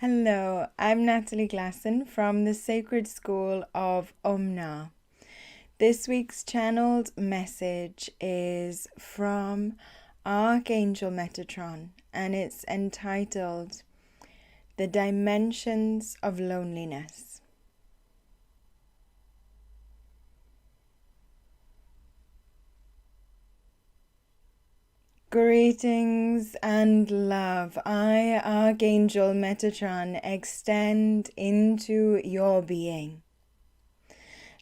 Hello, I'm Natalie Glasson from the Sacred School of OmNa. This week's channeled message is from Archangel Metatron and it's entitled The Dimensions of Loneliness. Greetings and love. I, Archangel Metatron, extend into your being.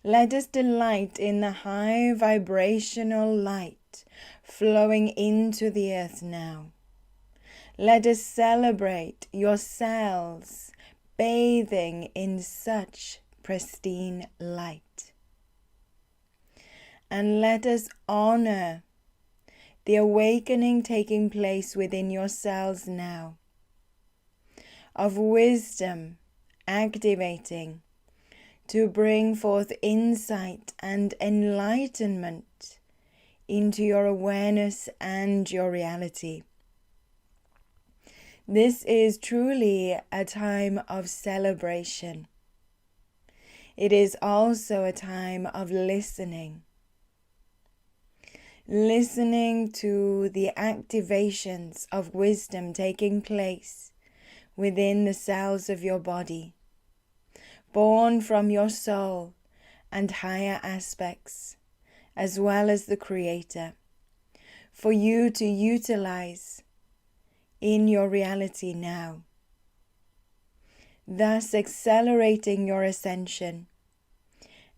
Let us delight in the high vibrational light flowing into the earth now. Let us celebrate your cells bathing in such pristine light. And let us honor the awakening taking place within your cells now, of wisdom activating to bring forth insight and enlightenment into your awareness and your reality. This is truly a time of celebration. It is also a time of listening to the activations of wisdom taking place within the cells of your body, born from your soul and higher aspects, as well as the Creator, for you to utilize in your reality now, thus accelerating your ascension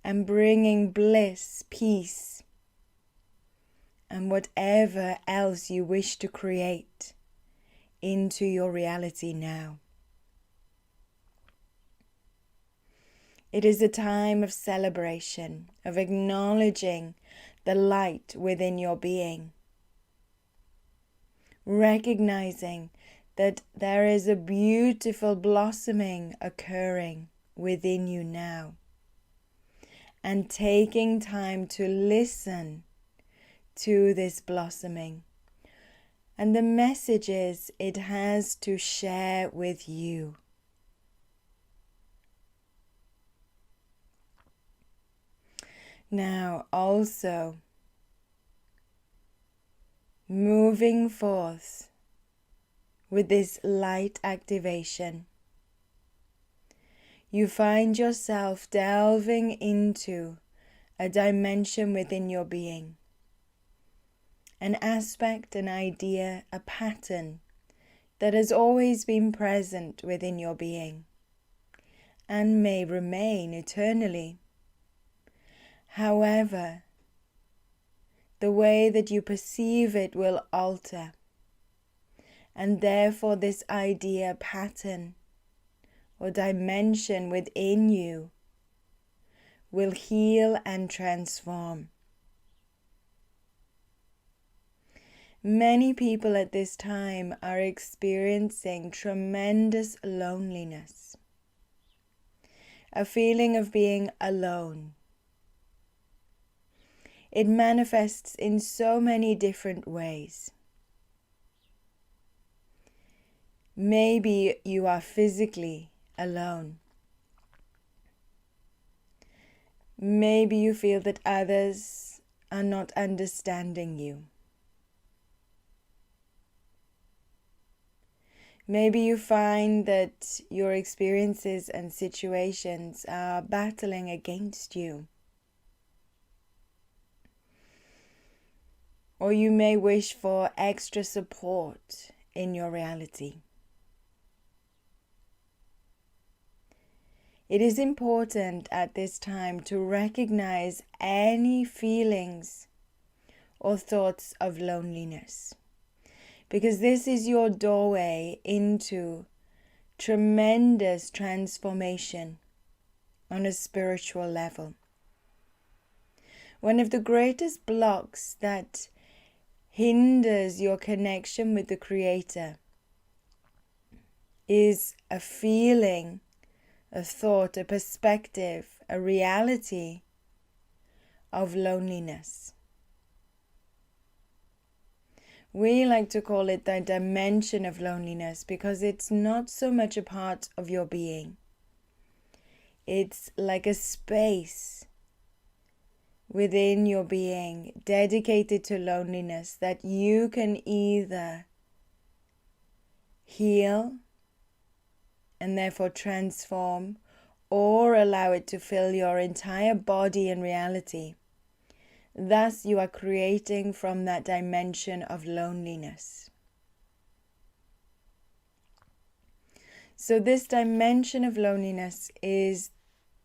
and bringing bliss, peace, and whatever else you wish to create into your reality now. It is a time of celebration, of acknowledging the light within your being, recognizing that there is a beautiful blossoming occurring within you now, and taking time to listen to this blossoming and the messages it has to share with you. Now also moving forth with this light activation, you find yourself delving into a dimension within your being, an aspect, an idea, a pattern that has always been present within your being and may remain eternally. However, the way that you perceive it will alter, and therefore this idea, pattern, or dimension within you will heal and transform. Many people at this time are experiencing tremendous loneliness, a feeling of being alone. It manifests in so many different ways. Maybe you are physically alone. Maybe you feel that others are not understanding you. Maybe you find that your experiences and situations are battling against you. Or you may wish for extra support in your reality. It is important at this time to recognize any feelings or thoughts of loneliness, because this is your doorway into tremendous transformation on a spiritual level. One of the greatest blocks that hinders your connection with the Creator is a feeling, a thought, a perspective, a reality of loneliness. We like to call it the dimension of loneliness because it's not so much a part of your being. It's like a space within your being dedicated to loneliness that you can either heal and therefore transform, or allow it to fill your entire body and reality. Thus, you are creating from that dimension of loneliness. So this dimension of loneliness is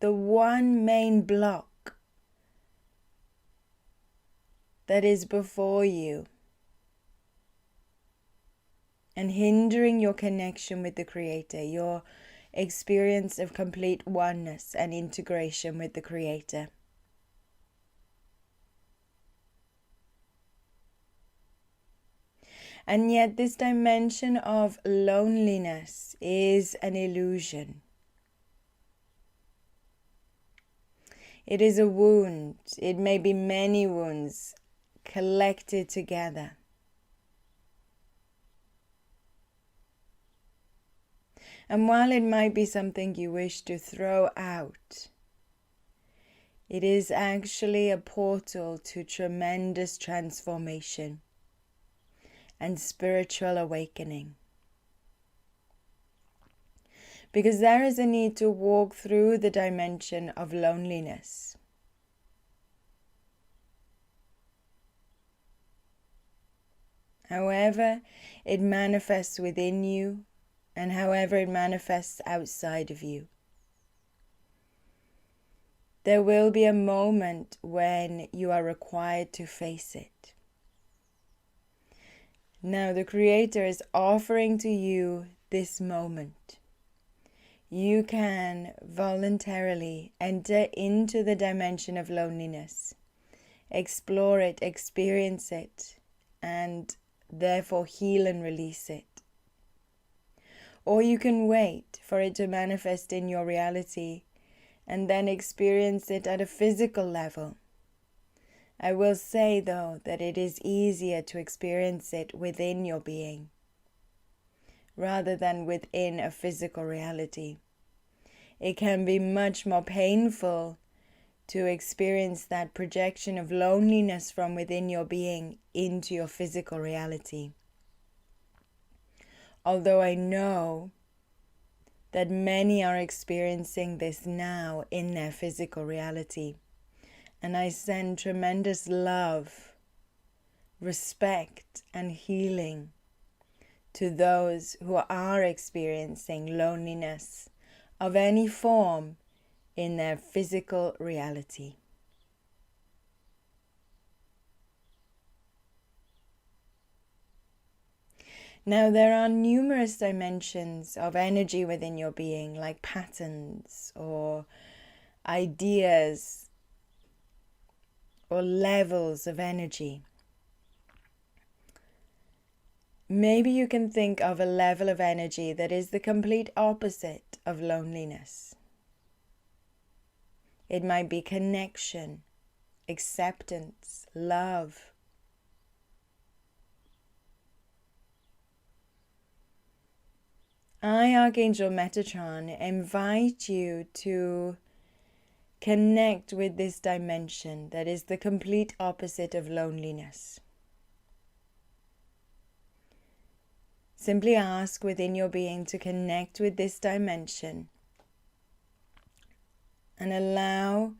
the one main block that is before you and hindering your connection with the Creator, your experience of complete oneness and integration with the Creator. And yet this dimension of loneliness is an illusion. It is a wound. It may be many wounds collected together. And while it might be something you wish to throw out, it is actually a portal to tremendous transformation and spiritual awakening. Because there is a need to walk through the dimension of loneliness. However it manifests within you and however it manifests outside of you. There will be a moment when you are required to face it. Now the Creator is offering to you this moment. You can voluntarily enter into the dimension of loneliness, explore it, experience it, and therefore heal and release it. Or you can wait for it to manifest in your reality and then experience it at a physical level. I will say, though, that it is easier to experience it within your being rather than within a physical reality. It can be much more painful to experience that projection of loneliness from within your being into your physical reality. Although I know that many are experiencing this now in their physical reality. And I send tremendous love, respect, and healing to those who are experiencing loneliness of any form in their physical reality. Now, there are numerous dimensions of energy within your being, like patterns or ideas or levels of energy. Maybe you can think of a level of energy that is the complete opposite of loneliness. It might be connection, acceptance, love. I, Archangel Metatron, invite you to connect with this dimension that is the complete opposite of loneliness. Simply ask within your being to connect with this dimension and allow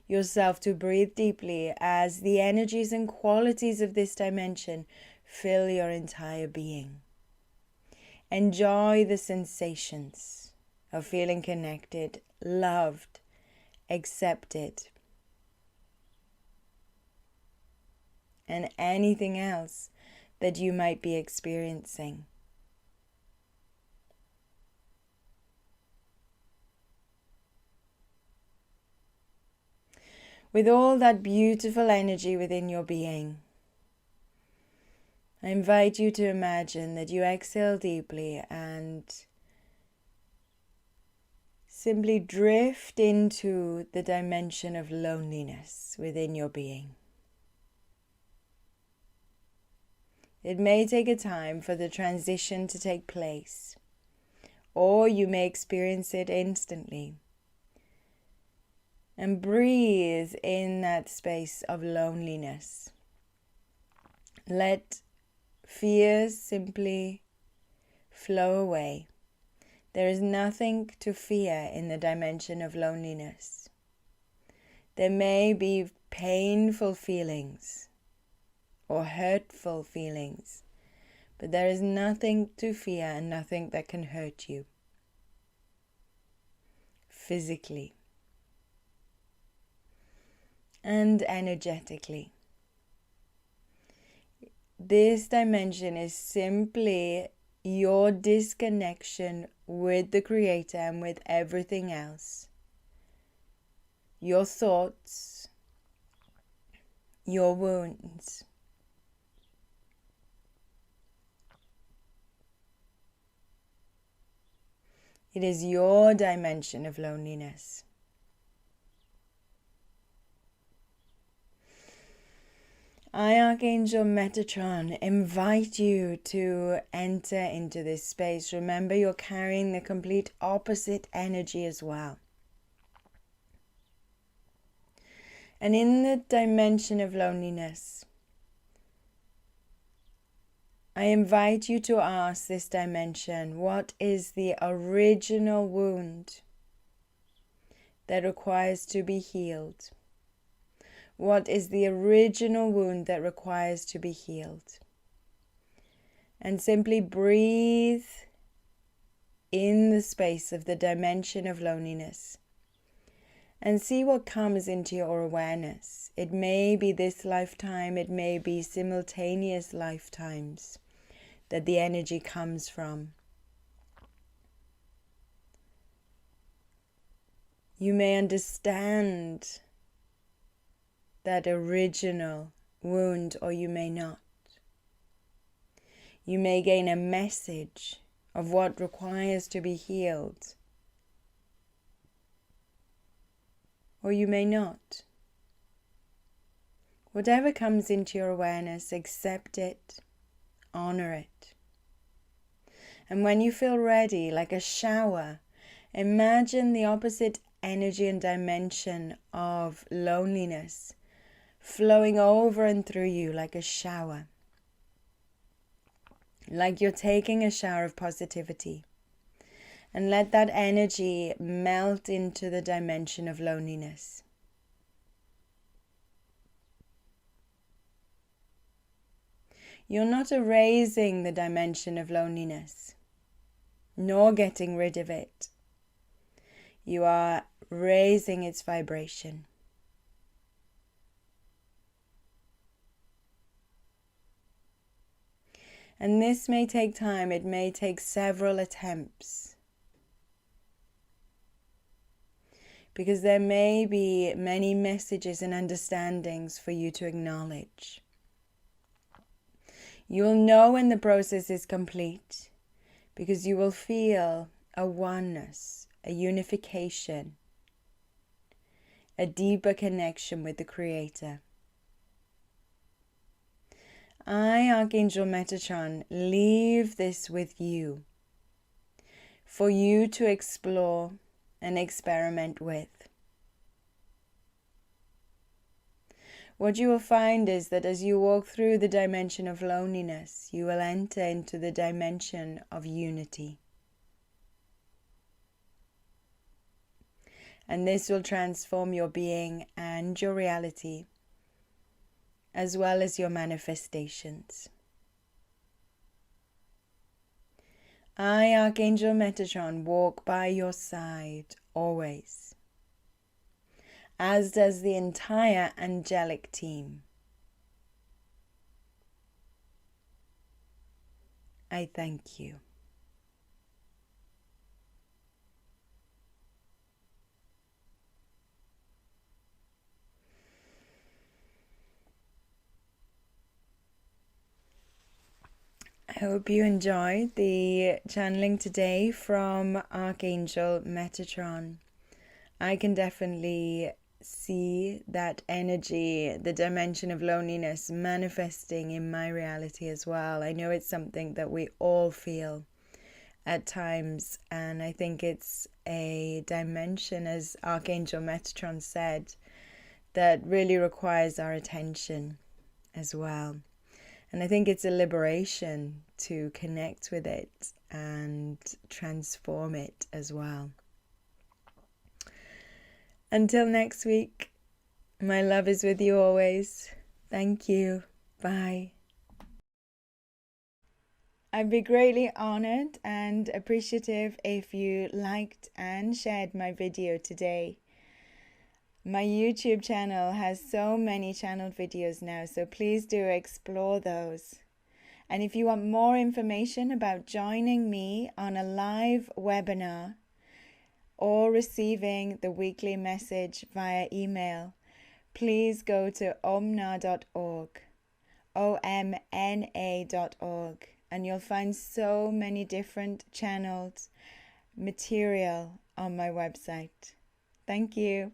yourself to breathe deeply as the energies and qualities of this dimension fill your entire being. Enjoy the sensations of feeling connected, loved, accepted, and anything else that you might be experiencing. With all that beautiful energy within your being, I invite you to imagine that you exhale deeply and simply drift into the dimension of loneliness within your being. It may take a time for the transition to take place, or you may experience it instantly. And breathe in that space of loneliness. Let fears simply flow away. There is nothing to fear in the dimension of loneliness. There may be painful feelings or hurtful feelings, but there is nothing to fear and nothing that can hurt you physically and energetically. This dimension is simply your disconnection with the Creator and with everything else. Your thoughts, your wounds. It is your dimension of loneliness. I, Archangel Metatron, invite you to enter into this space. Remember, you're carrying the complete opposite energy as well. And in the dimension of loneliness, I invite you to ask this dimension, what is the original wound that requires to be healed? What is the original wound that requires to be healed? And simply breathe in the space of the dimension of loneliness and see what comes into your awareness. It may be this lifetime, it may be simultaneous lifetimes that the energy comes from. You may understand that original wound, or you may not. You may gain a message of what requires to be healed, or you may not. Whatever comes into your awareness, accept it, honor it. And when you feel ready, like a shower, imagine the opposite energy and dimension of loneliness flowing over and through you like a shower. Like you're taking a shower of positivity. And let that energy melt into the dimension of loneliness. You're not erasing the dimension of loneliness, nor getting rid of it. You are raising its vibration. And this may take time, it may take several attempts. Because there may be many messages and understandings for you to acknowledge. You'll know when the process is complete, because you will feel a oneness, a unification, a deeper connection with the Creator. I, Archangel Metatron, leave this with you, for you to explore and experiment with. What you will find is that as you walk through the dimension of loneliness, you will enter into the dimension of unity. And this will transform your being and your reality, as well as your manifestations. I, Archangel Metatron, walk by your side always, as does the entire angelic team. I thank you. I hope you enjoyed the channeling today from Archangel Metatron. I can definitely see that energy, the dimension of loneliness manifesting in my reality as well. I know it's something that we all feel at times, and I think it's a dimension, as Archangel Metatron said, that really requires our attention as well. And I think it's a liberation to connect with it and transform it as well. Until next week, my love is with you always. Thank you. Bye. I'd be greatly honored and appreciative if you liked and shared my video today. My YouTube channel has so many channeled videos now, so please do explore those. And if you want more information about joining me on a live webinar or receiving the weekly message via email, please go to omna.org, omna.org, and you'll find so many different channeled material on my website. Thank you.